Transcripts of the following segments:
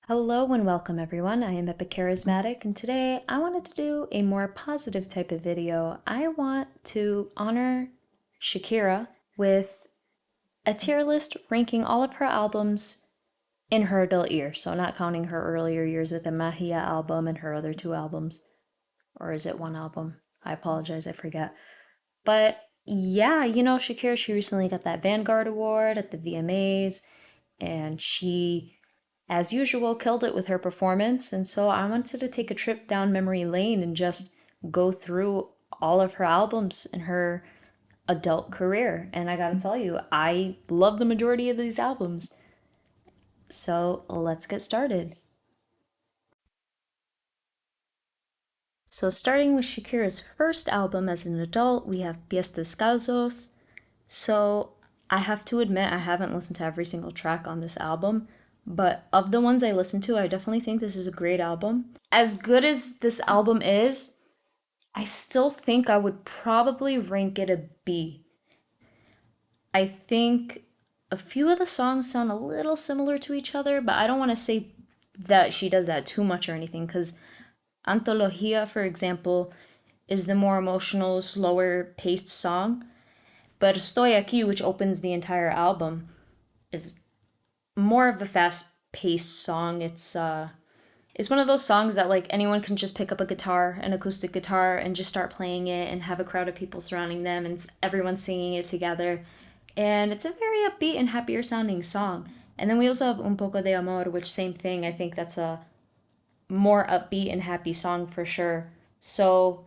Hello and welcome everyone. I am Epicharismatic and today I wanted to do a more positive type of video. I want to honor Shakira with a tier list ranking all of her albums in her adult years. So not counting her earlier years with the Mahia album and her other two albums. Or is it one album? I apologize, I forget. But yeah, Shakira, she recently got that Vanguard Award at the VMAs and she as usual, killed it with her performance. And so I wanted to take a trip down memory lane and just go through all of her albums in her adult career. And I gotta tell you, I love the majority of these albums. So let's get started. So, starting with Shakira's first album as an adult, we have Pies Descalzos. So, I have to admit, I haven't listened to every single track on this album, but of the ones I listened to, I definitely think this is a great album. As good as this album is, I still think I would probably rank it a B. I think a few of the songs sound a little similar to each other, but I don't want to say that she does that too much or anything, because Antología, for example, is the more emotional, slower paced song. But Estoy Aquí, which opens the entire album, is more of a fast-paced song. It's one of those songs that like anyone can just pick up a guitar, an acoustic guitar, and just start playing it and have a crowd of people surrounding them and everyone singing it together. And it's a very upbeat and happier sounding song. And then we also have Un Poco de Amor, which same thing. I think that's a more upbeat and happy song for sure. So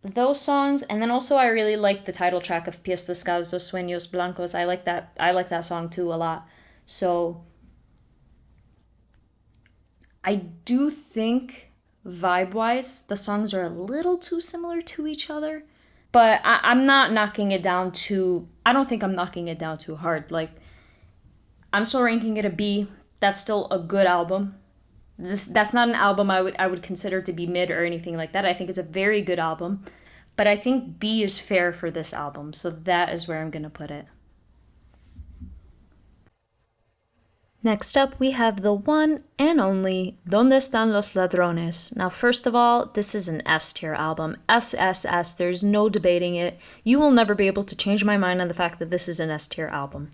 those songs, and then also I really like the title track of Pies Descalzos, Sueños Blancos. I like that. I like that song too a lot. So I do think vibe-wise the songs are a little too similar to each other, but I'm not knocking it down too. I don't think I'm knocking it down too hard. Like I'm still ranking it a B. That's still a good album. That's not an album I would consider to be mid or anything like that. I think it's a very good album, but I think B is fair for this album, so that is where I'm gonna put it. Next up, we have the one and only Donde Están los Ladrones. Now, first of all, this is an S tier album. SSS, there's no debating it. You will never be able to change my mind on the fact that this is an S tier album.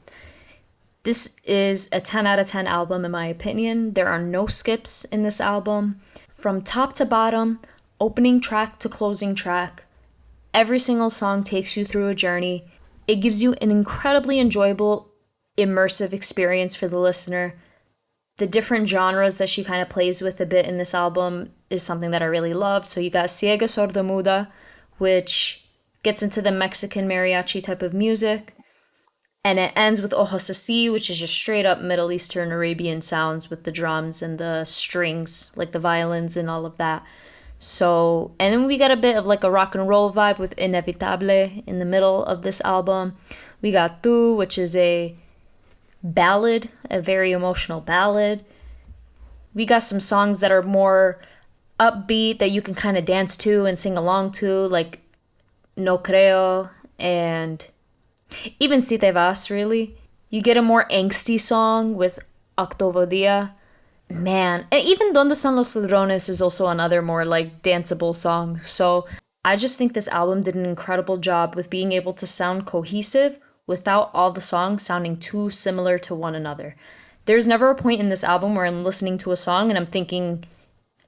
This is a 10 out of 10 album in my opinion. There are no skips in this album. From top to bottom, opening track to closing track, every single song takes you through a journey. It gives you an incredibly enjoyable, immersive experience for the listener. The different genres that she kind of plays with a bit in this album is something that I really love. So you got Ciega Sordomuda, which gets into the Mexican mariachi type of music. And it ends with Ojos Así, which is just straight up Middle Eastern Arabian sounds with the drums and the strings, like the violins and all of that. So, and then we got a bit of like a rock and roll vibe with Inevitable in the middle of this album. We got Tu, which is a ballad, a very emotional ballad. We got some songs that are more upbeat that you can kind of dance to and sing along to, like No Creo and even Si Te Vas, really. You get a more angsty song with Octavo Dia. Man, and even Donde Están los Ladrones is also another more like danceable song. So I just think this album did an incredible job with being able to sound cohesive without all the songs sounding too similar to one another. There's never a point in this album where I'm listening to a song and I'm thinking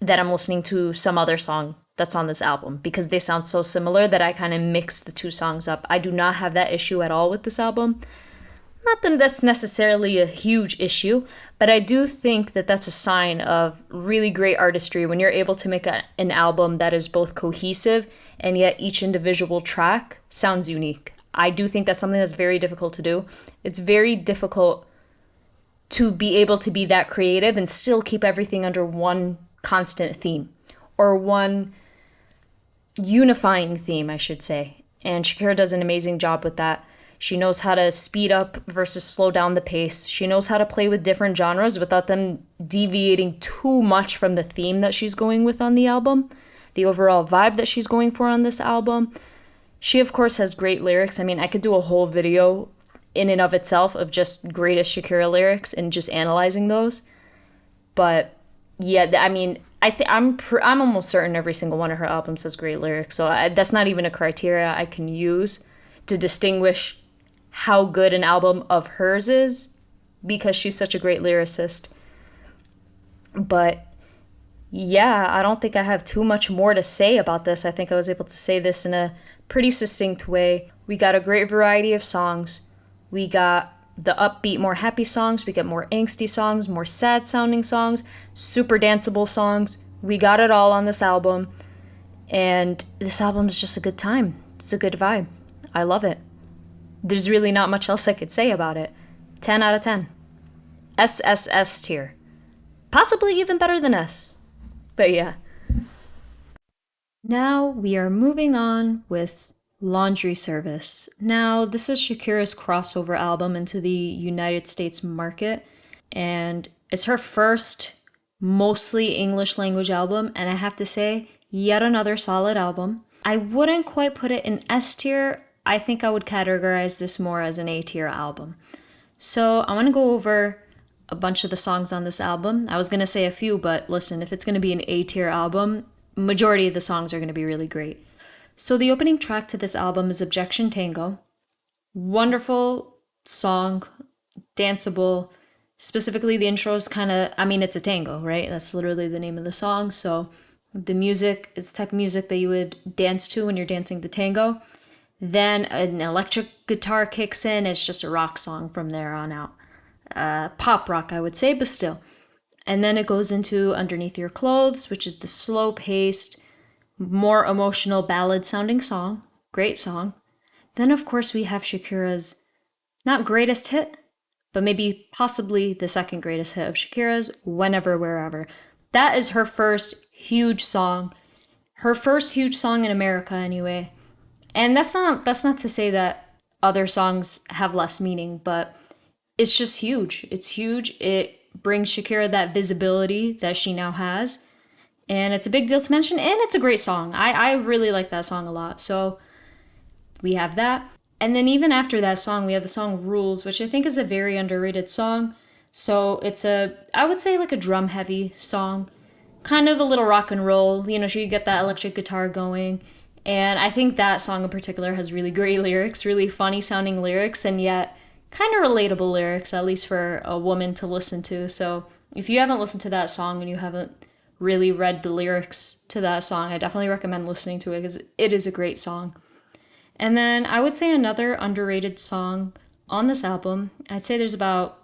that I'm listening to some other song that's on this album because they sound so similar that I kind of mix the two songs up. I do not have that issue at all with this album. Not that that's necessarily a huge issue, but I do think that that's a sign of really great artistry when you're able to make an album that is both cohesive and yet each individual track sounds unique. I do think that's something that's very difficult to do. It's very difficult to be able to be that creative and still keep everything under one constant theme or one unifying theme, I should say. And Shakira does an amazing job with that. She knows how to speed up versus slow down the pace. She knows how to play with different genres without them deviating too much from the theme that she's going with on the album, the overall vibe that she's going for on this album. She, of course, has great lyrics. I mean, I could do a whole video in and of itself of just greatest Shakira lyrics and just analyzing those. But yeah, I mean, I'm almost certain every single one of her albums has great lyrics. So that's not even a criteria I can use to distinguish how good an album of hers is because she's such a great lyricist. But yeah, I don't think I have too much more to say about this. I think I was able to say this in a pretty succinct way. We got a great variety of songs. We got the upbeat, more happy songs. We get more angsty songs, more sad sounding songs, super danceable songs. We got it all on this album. And this album is just a good time. It's a good vibe. I love it. There's really not much else I could say about it. 10 out of 10. SSS tier. Possibly even better than S. But yeah. Now we are moving on with Laundry Service. Now, this is Shakira's crossover album into the United States market, and it's her first mostly English language album, and I have to say, yet another solid album. I wouldn't quite put it in S tier. I think I would categorize this more as an A tier album. So I want to go over a bunch of the songs on this album. I was going to say a few, but listen, if it's going to be an A tier album, majority of the songs are going to be really great. So the opening track to this album is Objection Tango. Wonderful song, danceable. Specifically, the intro is kind of, I mean, it's a tango, right? That's literally the name of the song. So the music is the type of music that you would dance to when you're dancing the tango. Then an electric guitar kicks in. It's just a rock song from there on out. Pop rock, I would say, but still. And then it goes into Underneath Your Clothes, which is the slow-paced, more emotional ballad-sounding song. Great song. Then, of course, we have Shakira's not greatest hit, but maybe possibly the second greatest hit of Shakira's, Whenever, Wherever. That is her first huge song. Her first huge song in America, anyway. And that's not to say that other songs have less meaning, but it's just huge. It's huge. It brings Shakira that visibility that she now has. And it's a big deal to mention, and it's a great song. I really like that song a lot. So we have that. And then even after that song, we have the song Rules, which I think is a very underrated song. So it's I would say like a drum heavy song. Kind of a little rock and roll. You know, so you get that electric guitar going. And I think that song in particular has really great lyrics, really funny sounding lyrics, and yet kind of relatable lyrics, at least for a woman to listen to. So if you haven't listened to that song and you haven't really read the lyrics to that song, I definitely recommend listening to it because it is a great song. And then I would say another underrated song on this album, I'd say there's about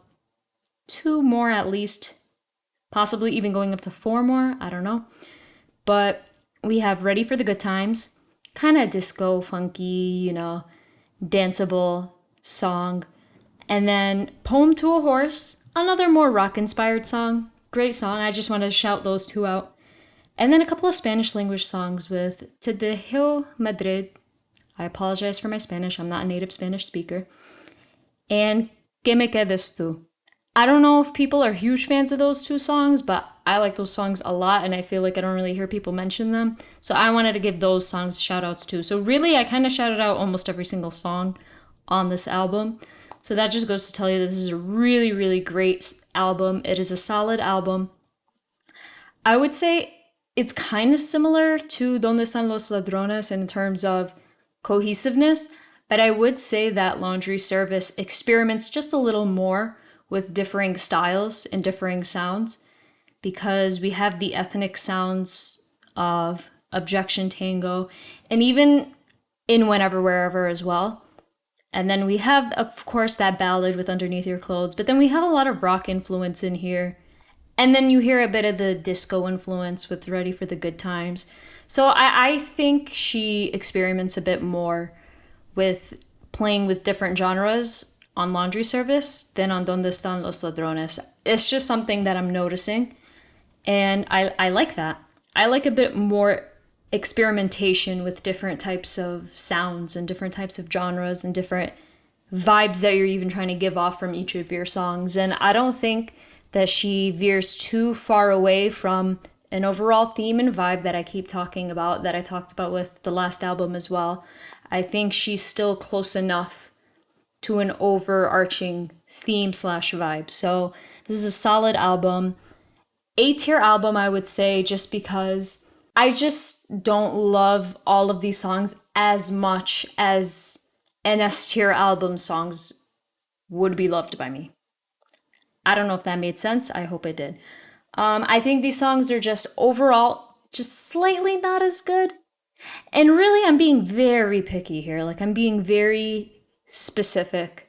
2 more at least, possibly even going up to 4 more, I don't know. But we have Ready for the Good Times, kind of disco, funky, you know, danceable song. And then Poem to a Horse, another more rock-inspired song. Great song. I just want to shout those 2 out. And then a couple of Spanish language songs with Te Dejo Madrid. I apologize for my Spanish. I'm not a native Spanish speaker. And Que Me Quedes Tú. I don't know if people are huge fans of those 2 songs, but I like those songs a lot, and I feel like I don't really hear people mention them. So I wanted to give those songs shout outs too. So really, I kind of shouted out almost every single song on this album. So that just goes to tell you that this is a really, really great album. It is a solid album. I would say it's kind of similar to Donde Están los Ladrones in terms of cohesiveness, but I would say that Laundry Service experiments just a little more with differing styles and differing sounds, because we have the ethnic sounds of Objection Tango and even in Whenever Wherever as well. And then we have, of course, that ballad with Underneath Your Clothes, but then we have a lot of rock influence in here. And then you hear a bit of the disco influence with Ready for the Good Times. So I think she experiments a bit more with playing with different genres on Laundry Service than on Donde Están los Ladrones. It's just something that I'm noticing. And I like that. I like a bit more experimentation with different types of sounds and different types of genres and different vibes that you're even trying to give off from each of your songs. And I don't think that she veers too far away from an overall theme and vibe that I keep talking about, that I talked about with the last album as well. I think she's still close enough to an overarching theme slash vibe. So this is a solid album. A tier album, I would say, just because I just don't love all of these songs as much as an S tier album songs would be loved by me. I don't know if that made sense. I hope it did. I think these songs are just overall just slightly not as good. And really, I'm being very picky here. Like, I'm being very specific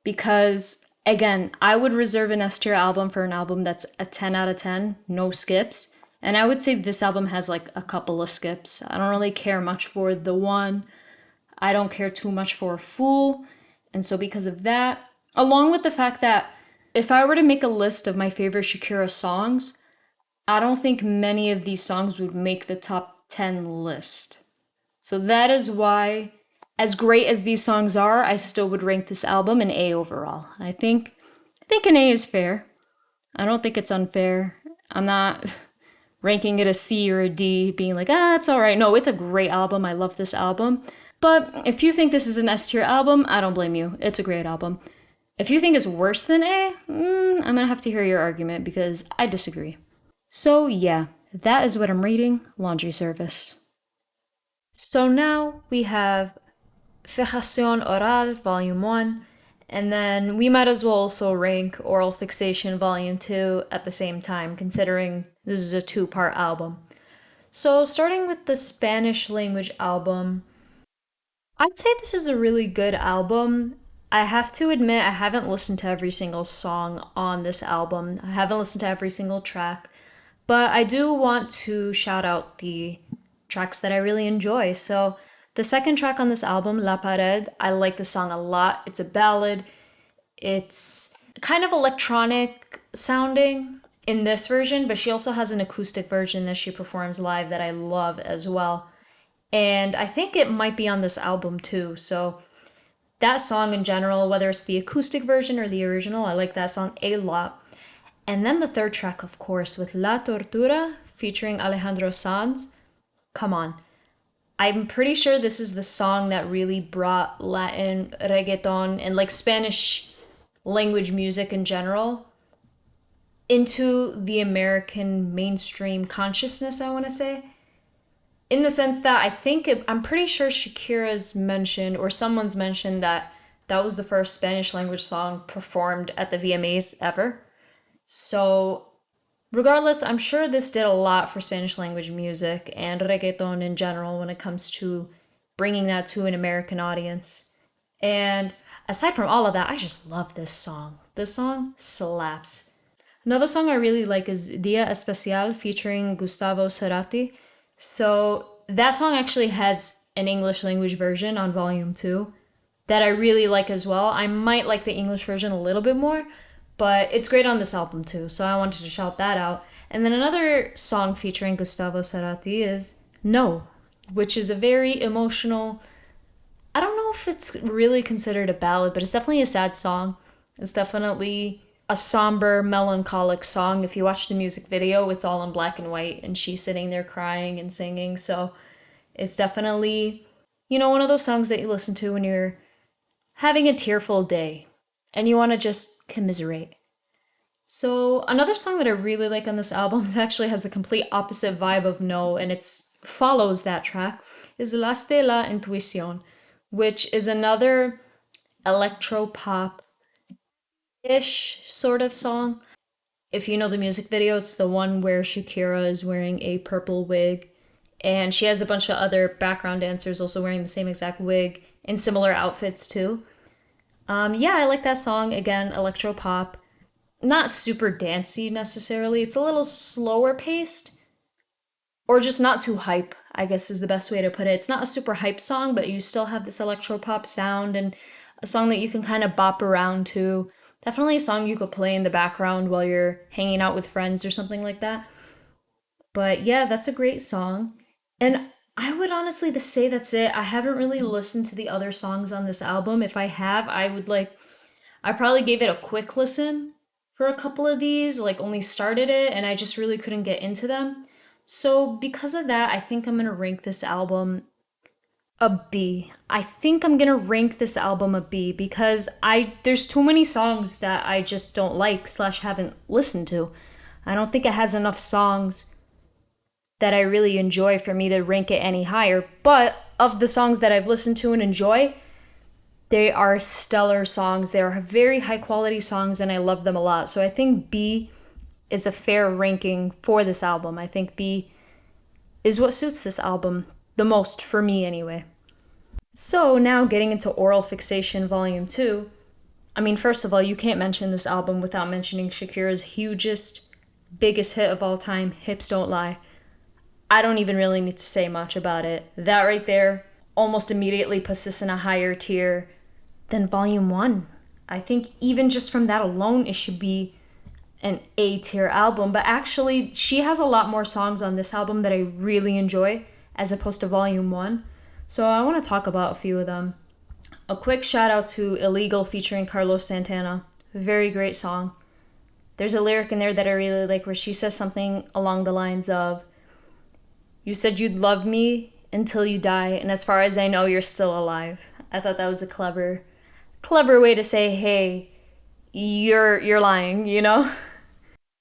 because, again, I would reserve an S tier album for an album that's a 10 out of 10, no skips. And I would say this album has like a couple of skips. I don't really care much for The One. I don't care too much for Fool. And so, because of that, along with the fact that if I were to make a list of my favorite Shakira songs, I don't think many of these songs would make the top 10 list. So that is why, as great as these songs are, I still would rank this album an A overall. I think an A is fair. I don't think it's unfair. I'm not ranking it a C or a D, being like, it's all right. No, it's a great album. I love this album. But if you think this is an S tier album, I don't blame you. It's a great album. If you think it's worse than A, I'm gonna have to hear your argument because I disagree. So yeah, that is what I'm reading, Laundry Service. So now we have Fijación Oral, Volume 1, and then we might as well also rank Oral Fixation Volume 2 at the same time, considering this is a two-part album. So starting with the Spanish language album, I'd say this is a really good album. I have to admit, I haven't listened to every single song on this album. I haven't listened to every single track, but I do want to shout out the tracks that I really enjoy. So, the second track on this album, La Pared, I like the song a lot. It's a ballad. It's kind of electronic sounding in this version, but she also has an acoustic version that she performs live that I love as well. And I think it might be on this album too. So, that song in general, whether it's the acoustic version or the original, I like that song a lot. And then the third track, of course, with La Tortura featuring Alejandro Sanz. Come on. I'm pretty sure this is the song that really brought Latin, reggaeton, and like Spanish language music in general into the American mainstream consciousness, I want to say. In the sense that I'm pretty sure Shakira's mentioned, or someone's mentioned, that that was the first Spanish language song performed at the VMAs ever. So, regardless, I'm sure this did a lot for Spanish language music and reggaeton in general when it comes to bringing that to an American audience. And aside from all of that, I just love this song. This song slaps. Another song I really like is Dia Especial featuring Gustavo Cerati. So that song actually has an English language version on volume 2 that I really like as well. I might like the English version a little bit more, but it's great on this album too, so I wanted to shout that out. And then another song featuring Gustavo Cerati is No, which is a very emotional, I don't know if it's really considered a ballad, but it's definitely a sad song. It's definitely a somber, melancholic song. If you watch the music video, it's all in black and white, and she's sitting there crying and singing. So it's definitely, one of those songs that you listen to when you're having a tearful day and you want to just commiserate. So another song that I really like on this album actually has the complete opposite vibe of No, and it follows that track, is Las de la Intuición, which is another electro pop ish sort of song. If you know the music video, it's the one where Shakira is wearing a purple wig, and she has a bunch of other background dancers also wearing the same exact wig in similar outfits too. I like that song. Again, electro pop. Not super dancey necessarily. It's a little slower paced, or just not too hype, I guess is the best way to put it. It's not a super hype song, but you still have this electro pop sound and a song that you can kind of bop around to. Definitely a song you could play in the background while you're hanging out with friends or something like that. But yeah, that's a great song. And I would honestly just say that's it. I haven't really listened to the other songs on this album. If I have, I probably gave it a quick listen for a couple of these, like only started it, and I just really couldn't get into them. So because of that, I think I'm gonna rank this album a B. I think I'm gonna rank this album a B because there's too many songs that I just don't like slash haven't listened to. I don't think it has enough songs that I really enjoy for me to rank it any higher. But of the songs that I've listened to and enjoy, they are stellar songs. They are very high quality songs and I love them a lot. So I think B is a fair ranking for this album. I think B is what suits this album the most, for me anyway. So now getting into Oral Fixation Volume 2. I mean, first of all, you can't mention this album without mentioning Shakira's hugest, biggest hit of all time, Hips Don't Lie. I don't even really need to say much about it. That right there almost immediately puts this in a higher tier than Volume 1. I think even just from that alone, it should be an A tier album. But actually, she has a lot more songs on this album that I really enjoy as opposed to Volume 1. So I want to talk about a few of them. A quick shout out to Illegal featuring Carlos Santana. Very great song. There's a lyric in there that I really like where she says something along the lines of, "You said you'd love me until you die, and as far as I know, you're still alive." I thought that was a clever way to say, hey, you're lying, you know?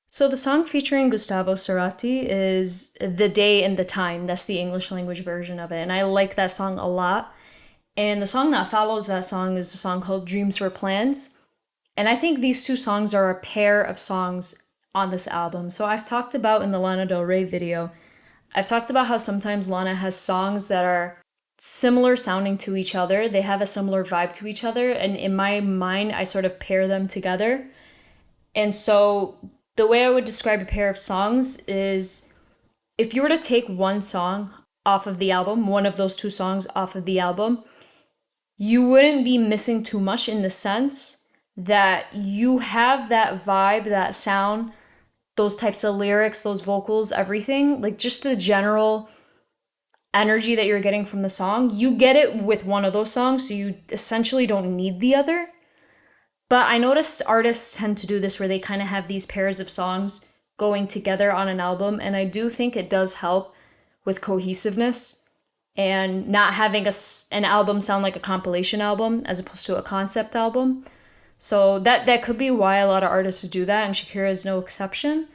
So the song featuring Gustavo Cerati is The Day and the Time. That's the English language version of it, and I like that song a lot. And the song that follows that song is a song called Dreams Were Plans. And I think these two songs are a pair of songs on this album. So I've talked about in the Lana Del Rey video, I've talked about how sometimes Lana has songs that are similar sounding to each other. They have a similar vibe to each other. And in my mind, I sort of pair them together. And so the way I would describe a pair of songs is if you were to take one song off of the album, one of those two songs off of the album, you wouldn't be missing too much in the sense that you have that vibe, that sound, those types of lyrics, those vocals, everything, like just the general energy that you're getting from the song. You get it with one of those songs, so you essentially don't need the other. But I noticed artists tend to do this where they kind of have these pairs of songs going together on an album, and I do think it does help with cohesiveness and not having an album sound like a compilation album as opposed to a concept album. So that could be why a lot of artists do that, and Shakira is no exception.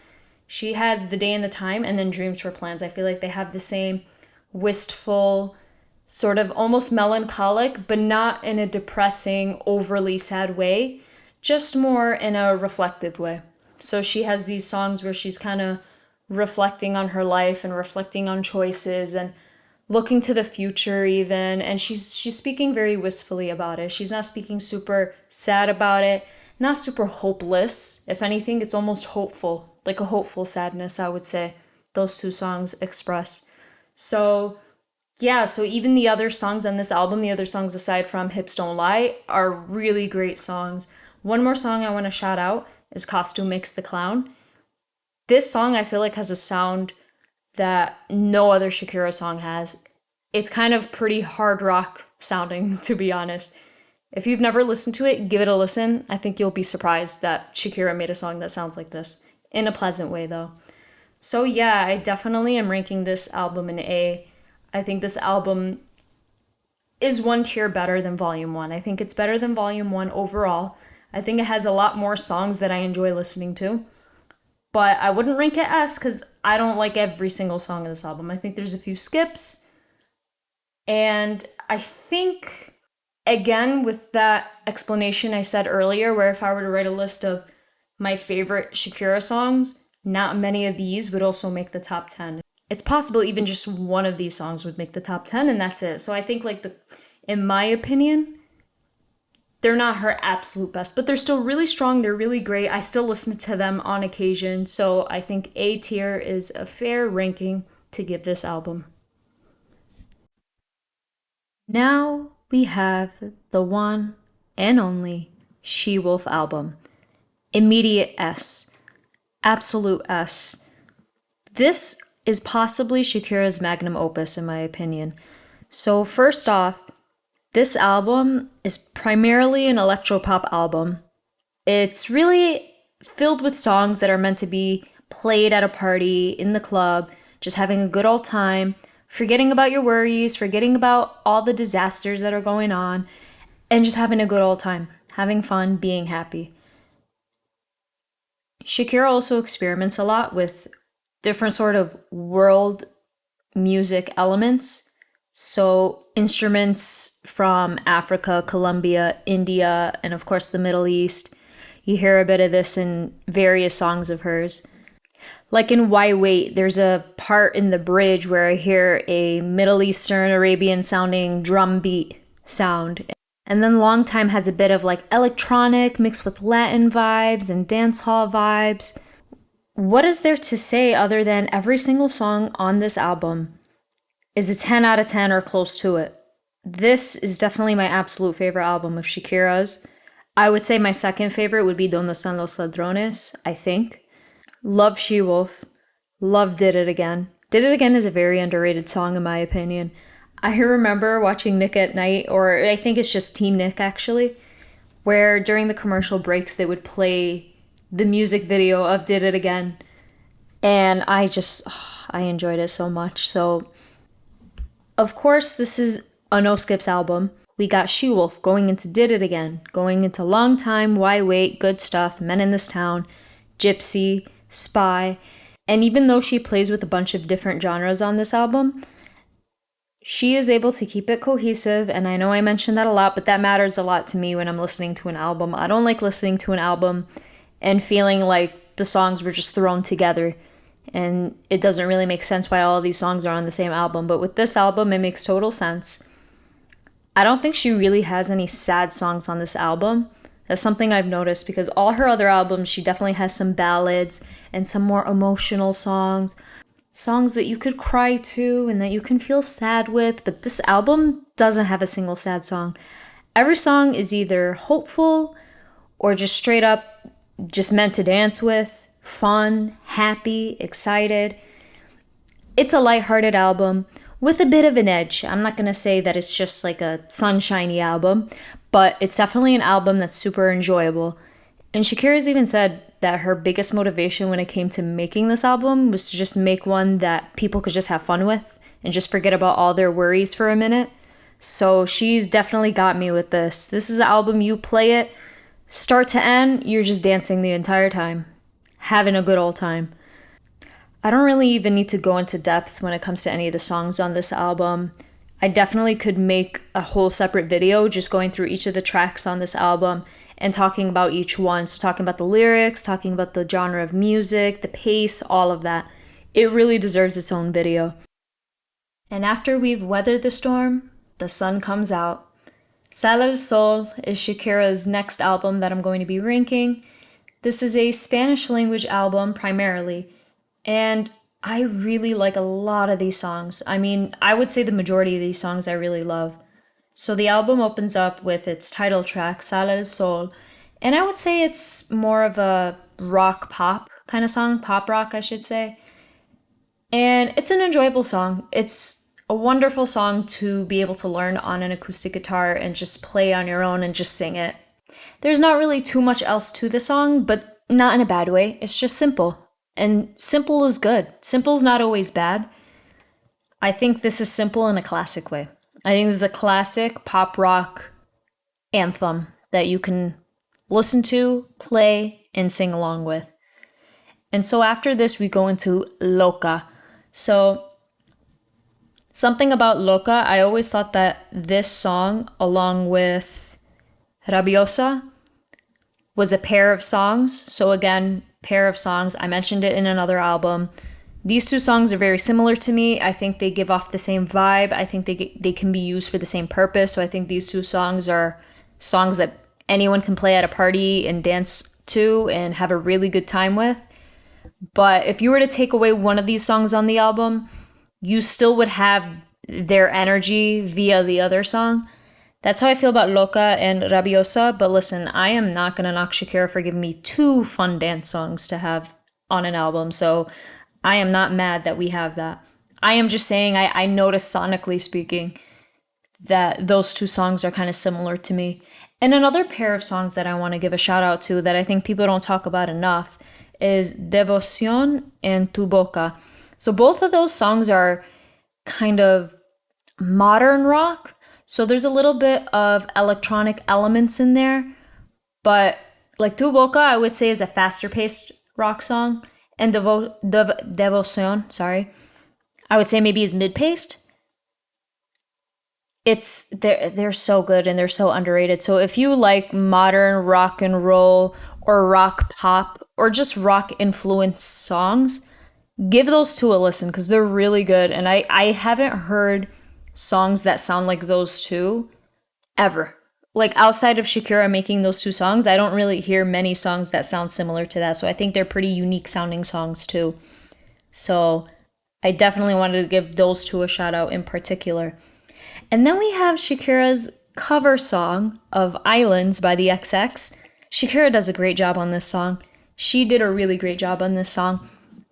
She has The Day and the Time and then Dreams Were Plans. I feel like they have the same wistful, sort of almost melancholic, but not in a depressing, overly sad way, just more in a reflective way. So she has these songs where she's kind of reflecting on her life and reflecting on choices and looking to the future even, and she's speaking very wistfully about it. She's not speaking super sad about it, not super hopeless. If anything, it's almost hopeful, like a hopeful sadness, I would say those two songs express. So yeah, so even the other songs on this album, the other songs aside from Hips Don't Lie, are really great songs. One more song I want to shout out is Costume Makes the Clown. This song I feel like has a sound that no other Shakira song has. It's kind of pretty hard rock sounding, to be honest. If you've never listened to it, give it a listen. I think you'll be surprised that Shakira made a song that sounds like this. In a pleasant way, though. So yeah, I definitely am ranking this album an A. I think this album is one tier better than Volume 1. I think it's better than Volume 1 overall. I think it has a lot more songs that I enjoy listening to. But I wouldn't rank it S because I don't like every single song of this album. I think there's a few skips. And I think, again, with that explanation I said earlier, where if I were to write a list of my favorite Shakira songs, not many of these would also make the top 10. It's possible even just one of these songs would make the top 10 and that's it. So I think in my opinion, they're not her absolute best, but they're still really strong. They're really great. I still listen to them on occasion. So I think A tier is a fair ranking to give this album. Now we have the one and only She Wolf album. Immediate S. Absolute S. This is possibly Shakira's magnum opus in my opinion. So first off, this album is primarily an electropop album. It's really filled with songs that are meant to be played at a party, in the club, just having a good old time, forgetting about your worries, forgetting about all the disasters that are going on, and just having a good old time, having fun, being happy. Shakira also experiments a lot with different sort of world music elements. So, instruments from Africa, Colombia, India, and of course the Middle East. You hear a bit of this in various songs of hers. Like in Why Wait, there's a part in the bridge where I hear a Middle Eastern Arabian sounding drum beat sound. And then Long Time has a bit of like electronic mixed with Latin vibes and dance hall vibes. What is there to say other than every single song on this album is a 10 out of 10 or close to it? This is definitely my absolute favorite album of Shakira's. I would say my second favorite would be Donde Están los Ladrones, I think. Love She Wolf. Love Did It Again. Did It Again is a very underrated song in my opinion. I remember watching Nick at Night, or I think it's just Team Nick actually, where during the commercial breaks they would play the music video of Did It Again. And I enjoyed it so much. So, of course, this is a no skips album. We got She Wolf going into Did It Again, going into Long Time, Why Wait, Good Stuff, Men in This Town, Gypsy, Spy. And even though she plays with a bunch of different genres on this album, she is able to keep it cohesive. And I know I mentioned that a lot, but that matters a lot to me when I'm listening to an album. I don't like listening to an album and feeling like the songs were just thrown together and it doesn't really make sense why all of these songs are on the same album. But with this album, it makes total sense. I don't think she really has any sad songs on this album. That's something I've noticed because all her other albums, she definitely has some ballads and some more emotional songs. Songs that you could cry to and that you can feel sad with. But this album doesn't have a single sad song. Every song is either hopeful or just straight up just meant to dance with, fun, happy, excited. It's a lighthearted album with a bit of an edge. I'm not going to say that it's just like a sunshiny album, but it's definitely an album that's super enjoyable. And Shakira's even said that her biggest motivation when it came to making this album was to just make one that people could just have fun with and just forget about all their worries for a minute. So she's definitely got me with this. This is an album you play it, start to end, you're just dancing the entire time, having a good old time. I don't really even need to go into depth when it comes to any of the songs on this album. I definitely could make a whole separate video just going through each of the tracks on this album and talking about each one. So talking about the lyrics, talking about the genre of music, the pace, all of that. It really deserves its own video. And after we've weathered the storm, the sun comes out. Sale el Sol is Shakira's next album that I'm going to be ranking. This is a Spanish language album primarily, and I really like a lot of these songs. I mean, I would say the majority of these songs I really love. So the album opens up with its title track, Sale el Sol, and I would say it's more of a rock pop kind of song, pop rock, I should say. And it's an enjoyable song. It's a wonderful song to be able to learn on an acoustic guitar and just play on your own and just sing it. There's not really too much else to the song, but not in a bad way. It's just simple. And simple is good. Simple is not always bad. I think this is simple in a classic way. I think this is a classic pop rock anthem that you can listen to, play, and sing along with. And so after this, we go into Loca. So something about Loca, I always thought that this song, along with Rabiosa, was a pair of songs. So again, pair of songs. I mentioned it in another album. These two songs are very similar to me. I think they give off the same vibe. I think they can be used for the same purpose. So I think these two songs are songs that anyone can play at a party and dance to and have a really good time with. But if you were to take away one of these songs on the album, you still would have their energy via the other song. That's how I feel about Loca and Rabiosa. But listen, I am not going to knock Shakira for giving me two fun dance songs to have on an album. So I am not mad that we have that. I am just saying I noticed sonically speaking that those two songs are kind of similar to me. And another pair of songs that I want to give a shout out to that I think people don't talk about enough is Devoción and Tu Boca. So both of those songs are kind of modern rock. So there's a little bit of electronic elements in there. But like Tu Boca, I would say is a faster paced rock song. And Devoción, sorry, I would say maybe is mid-paced. They're so good and they're so underrated. So if you like modern rock and roll or rock pop or just rock influenced songs, give those two a listen because they're really good. And I haven't heard songs that sound like those two ever. Like outside of Shakira making those two songs, I don't really hear many songs that sound similar to that. So I think they're pretty unique sounding songs too. So I definitely wanted to give those two a shout out in particular. And then we have Shakira's cover song of Islands by the XX. Shakira does a great job on this song. She did a really great job on this song.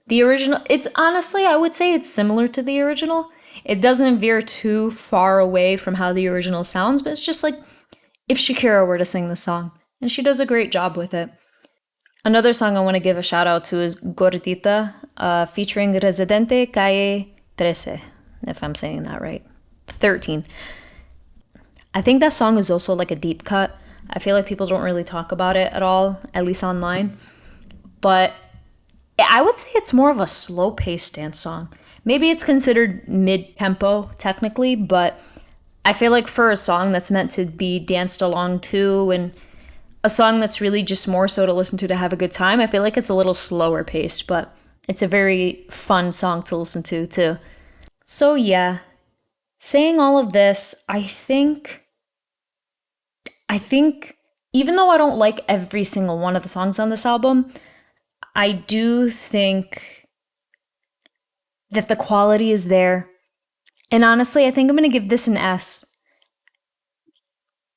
The original, it's honestly, I would say it's similar to the original. It doesn't veer too far away from how the original sounds, but it's just like if Shakira were to sing the song. And she does a great job with it. Another song I want to give a shout out to is Gordita, featuring Residente Calle 13, if I'm saying that right. 13. I think that song is also like a deep cut. I feel like people don't really talk about it at all, at least online. But I would say it's more of a slow-paced dance song. Maybe it's considered mid-tempo technically, but I feel like for a song that's meant to be danced along to and a song that's really just more so to listen to have a good time, I feel like it's a little slower paced, but it's a very fun song to listen to too. So yeah, saying all of this, I think even though I don't like every single one of the songs on this album, I do think that the quality is there. And honestly, I think I'm going to give this an S.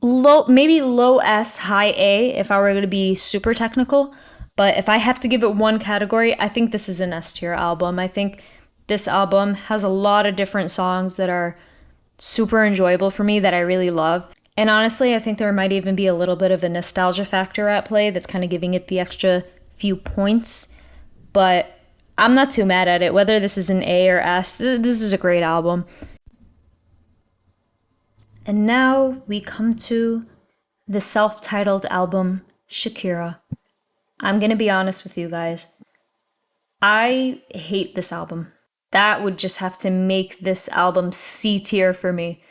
Maybe low S, high A if I were going to be super technical. But if I have to give it one category, I think this is an S tier album. I think this album has a lot of different songs that are super enjoyable for me that I really love. And honestly, I think there might even be a little bit of a nostalgia factor at play that's kind of giving it the extra few points. But I'm not too mad at it. Whether this is an A or S, this is a great album. And now we come to the self-titled album, Shakira. I'm going to be honest with you guys. I hate this album. That would just have to make this album C tier for me.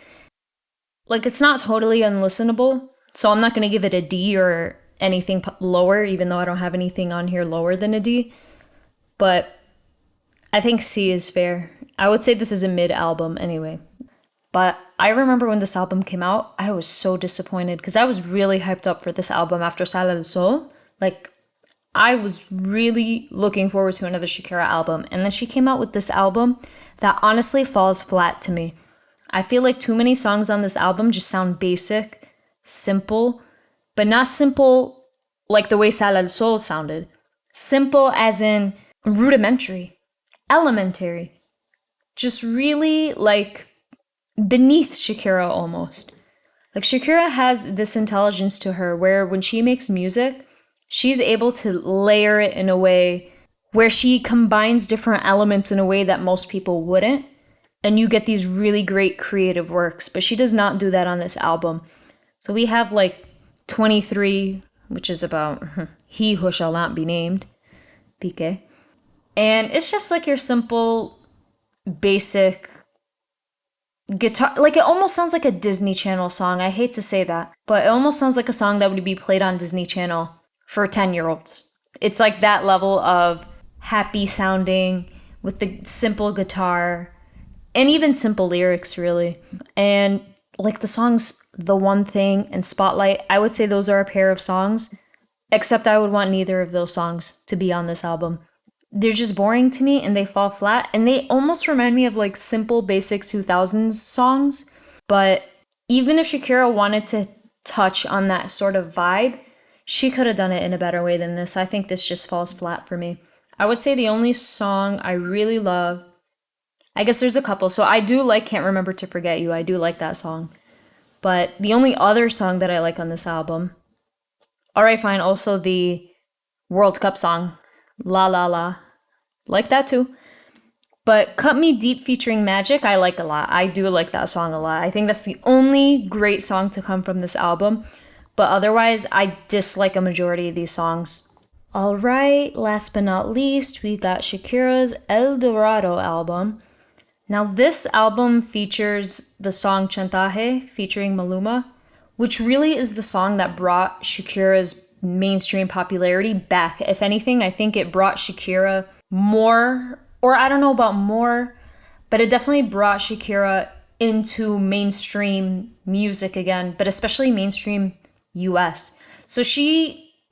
Like, it's not totally unlistenable, so I'm not going to give it a D or anything lower, even though I don't have anything on here lower than a D. But I think C is fair. I would say this is a mid album anyway. But I remember when this album came out, I was so disappointed because I was really hyped up for this album after Sale del Sol. Like, I was really looking forward to another Shakira album. And then she came out with this album that honestly falls flat to me. I feel like too many songs on this album just sound basic, simple, but not simple like the way Sale del Sol sounded. Simple as in rudimentary, elementary, just really like beneath Shakira almost. Like Shakira has this intelligence to her where when she makes music, she's able to layer it in a way where she combines different elements in a way that most people wouldn't. And you get these really great creative works, but she does not do that on this album. So we have like 23, which is about He Who Shall Not Be Named, Pique. And it's just like your simple, basic guitar. Like it almost sounds like a Disney Channel song. I hate to say that, but it almost sounds like a song that would be played on Disney Channel for 10-year-olds. It's like that level of happy sounding with the simple guitar. And even simple lyrics, really. And like the songs The One Thing and Spotlight, I would say those are a pair of songs. Except I would want neither of those songs to be on this album. They're just boring to me and they fall flat. And they almost remind me of like simple, basic 2000s songs. But even if Shakira wanted to touch on that sort of vibe, she could have done it in a better way than this. I think this just falls flat for me. I would say the only song I really love, I guess there's a couple. So I do like Can't Remember to Forget You. I do like that song. But the only other song that I like on this album, alright, fine, also the World Cup song, La La La. Like that too. But Cut Me Deep featuring Magic, I like a lot. I do like that song a lot. I think that's the only great song to come from this album. But otherwise, I dislike a majority of these songs. Alright, last but not least, we got Shakira's El Dorado album. Now, this album features the song Chantaje featuring Maluma, which really is the song that brought Shakira's mainstream popularity back. If anything, I think it brought Shakira more, or I don't know about more, but it definitely brought Shakira into mainstream music again, but especially mainstream US. So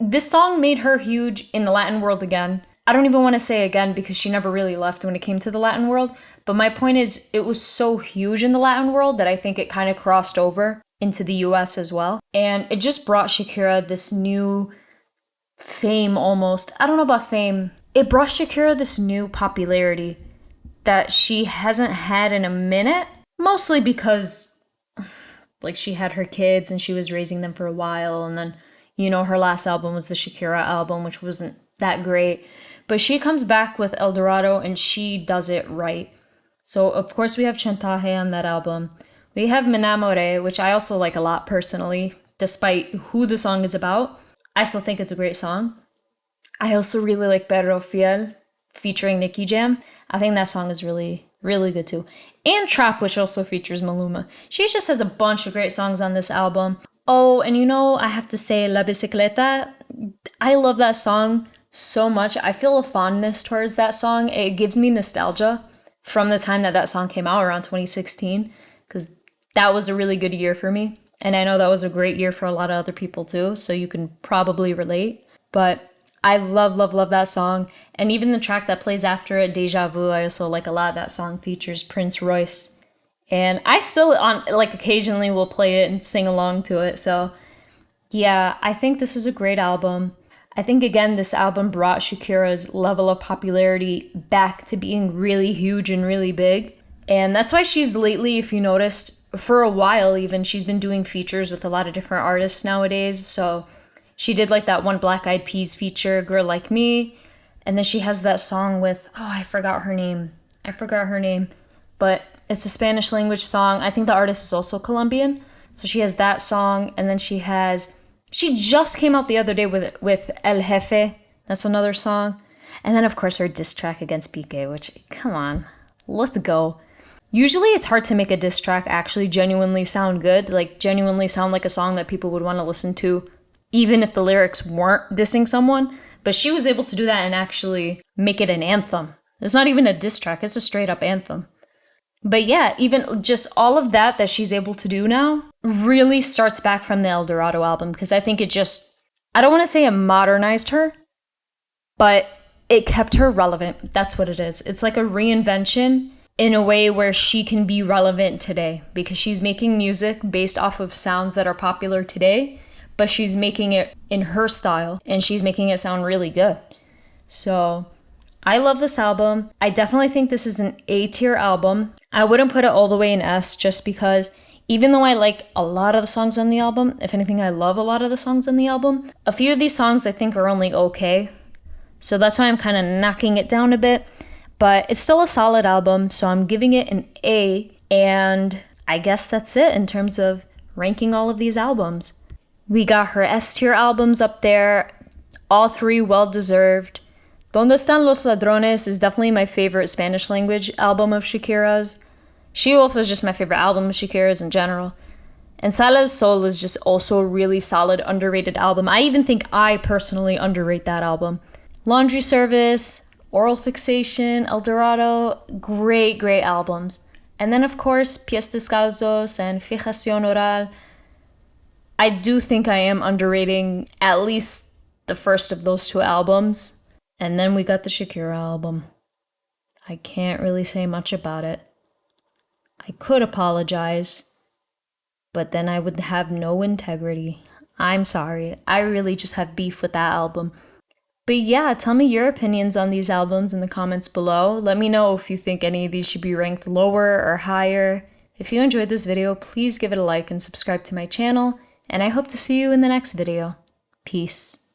this song made her huge in the Latin world again. I don't even want to say again because she never really left when it came to the Latin world. But my point is, it was so huge in the Latin world that I think it kind of crossed over into the US as well. And it just brought Shakira this new fame almost. I don't know about fame. It brought Shakira this new popularity that she hasn't had in a minute. Mostly because, like, she had her kids and she was raising them for a while. And then, her last album was the Shakira album, which wasn't that great. But she comes back with El Dorado and she does it right. So, of course, we have Chantaje on that album. We have Me Enamoré, which I also like a lot personally, despite who the song is about. I still think it's a great song. I also really like Perro Fiel featuring Nicky Jam. I think that song is really, really good too. And Trap, which also features Maluma. She just has a bunch of great songs on this album. Oh, and I have to say La Bicicleta. I love that song so much. I feel a fondness towards that song. It gives me nostalgia from the time that song came out around 2016, because that was a really good year for me. And I know that was a great year for a lot of other people too, so you can probably relate. But I love, love, love that song. And even the track that plays after it, Deja Vu, I also like a lot. That song features Prince Royce. And I still, occasionally will play it and sing along to it. So, yeah, I think this is a great album. I think, again, this album brought Shakira's level of popularity back to being really huge and really big. And that's why she's lately, if you noticed, for a while even, she's been doing features with a lot of different artists nowadays. So she did that one Black Eyed Peas feature, Girl Like Me. And then she has that song with, I forgot her name. But it's a Spanish language song. I think the artist is also Colombian. So she has that song. And then she just came out the other day with El Jefe. That's another song. And then, of course, her diss track against Piqué, which, come on, let's go. Usually it's hard to make a diss track actually genuinely sound good, genuinely sound like a song that people would want to listen to, even if the lyrics weren't dissing someone. But she was able to do that and actually make it an anthem. It's not even a diss track, it's a straight up anthem. But yeah, even just all of that she's able to do now really starts back from the El Dorado album, because I think I don't want to say it modernized her, but it kept her relevant. That's what it is. It's like a reinvention in a way where she can be relevant today, because she's making music based off of sounds that are popular today, but she's making it in her style and she's making it sound really good. So I love this album. I definitely think this is an A-tier album. I wouldn't put it all the way in S, just because even though I like a lot of the songs on the album, if anything, I love a lot of the songs on the album, a few of these songs I think are only okay. So that's why I'm kind of knocking it down a bit. But it's still a solid album, so I'm giving it an A. And I guess that's it in terms of ranking all of these albums. We got her S-tier albums up there, all three well-deserved. Donde Están los Ladrones is definitely my favorite Spanish language album of Shakira's. She Wolf is just my favorite album of Shakira's in general. And Sala Sol is just also a really solid, underrated album. I even think I personally underrate that album. Laundry Service, Oral Fixation, El Dorado, great, great albums. And then, of course, Pies Descalzos and Fijación Oral. I do think I am underrating at least the first of those two albums. And then we got the Shakira album. I can't really say much about it. I could apologize, but then I would have no integrity. I'm sorry. I really just have beef with that album. But yeah, tell me your opinions on these albums in the comments below. Let me know if you think any of these should be ranked lower or higher. If you enjoyed this video, please give it a like and subscribe to my channel. And I hope to see you in the next video. Peace.